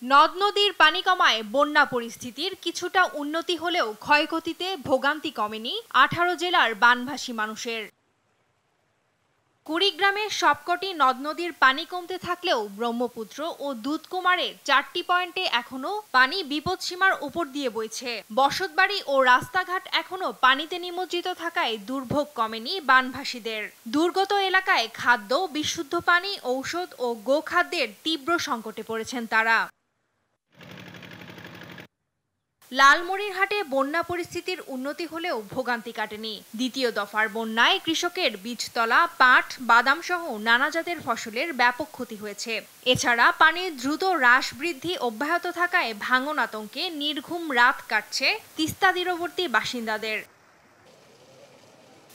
নদ নদীর পানি কমায় বন্যা পরিস্থিতির কিছুটা উন্নতি হলেও ক্ষয়ক্ষতিতে ভোগান্তি কমেনি ১৮ জেলার বানভাসী মানুষের। কুড়িগ্রামের সবকটি নদ নদীর পানি কমতে থাকলেও ব্রহ্মপুত্র ও দুধকুমারের ৪টি পয়েন্টে এখনো পানি বিপদসীমার উপর দিয়ে বইছে। বসতবাড়ি ও রাস্তাঘাট এখনো পানিতে নিমজ্জিত থাকায় দুর্ভোগ কমেনি বানভাসীদের। দুর্গত এলাকায় খাদ্য, বিশুদ্ধ পানি, ঔষধ ও গোখাদ্যের তীব্র সংকটে পড়েছেন তারা। লালমনিরহাটে বন্যা পরিস্থিতির উন্নতি হলেও ভোগান্তি কাটেনি। দ্বিতীয় দফার বন্যায় কৃষকের বীজতলা, পাট, বাদাম সহ নানা জাতের ফসলের ব্যাপক ক্ষতি হয়েছে। এছাড়া পানির দ্রুত হ্রাস বৃদ্ধি অব্যাহত থাকায় ভাঙন আতঙ্কে নির্ঘুম রাত কাটছে তিস্তা তীরবর্তী বাসিন্দাদের।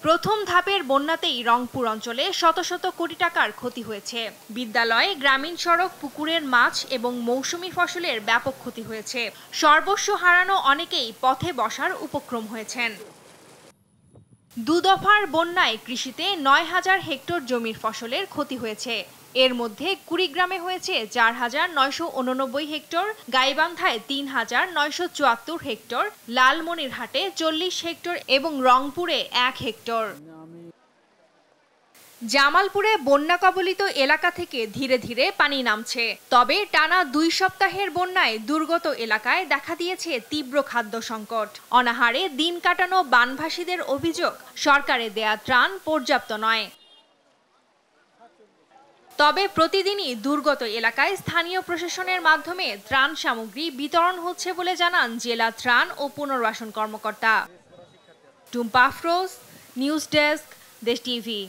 প্রথম ধাপের বন্যাতেই রংপুর অঞ্চলে শত শত কোটি টাকার ক্ষতি হয়েছে। বিদ্যালয়, গ্রামীণ সড়ক, পুকুরের মাছ এবং মৌসুমী ফসলের ব্যাপক ক্ষতি হয়েছে। সর্বস্ব হারানো অনেকেই পথে বসার উপক্রম হয়েছেন। দুদফার বন্যায় কৃষিতে ৯,০০০ হেক্টর জমির ফসলের ক্ষতি হয়েছে। এর মধ্যে কুড়িগ্রামে হয়েছে ৪,৯৮৯ হেক্টর, গাইবান্ধায় ৩,৯৭৪ হেক্টর, লালমনিরহাটে ৪০ হেক্টর এবং রংপুরে ১ হেক্টর। জামালপুরে বন্যা কবলিত এলাকা থেকে ধীরে ধীরে পানি নামছে। তবে টানা ২ সপ্তাহের বন্যায় দুর্গত এলাকায় দেখা দিয়েছে তীব্র খাদ্য সংকট। অনাহারে দিন কাটানো বানভাসীদের অভিযোগ, সরকারের দেয়া ত্রাণ পর্যাপ্ত নয়। তবে প্রতিদিনই দুর্গত এলাকায় স্থানীয় প্রশাসনের মাধ্যমে ত্রাণ সামগ্রী বিতরণ হচ্ছে বলে জানান জেলা ত্রাণ ও পুনর্বাসন কর্মকর্তা। টুম্পা আফরোজ, নিউজ ডেস্ক, দেশ টিভি।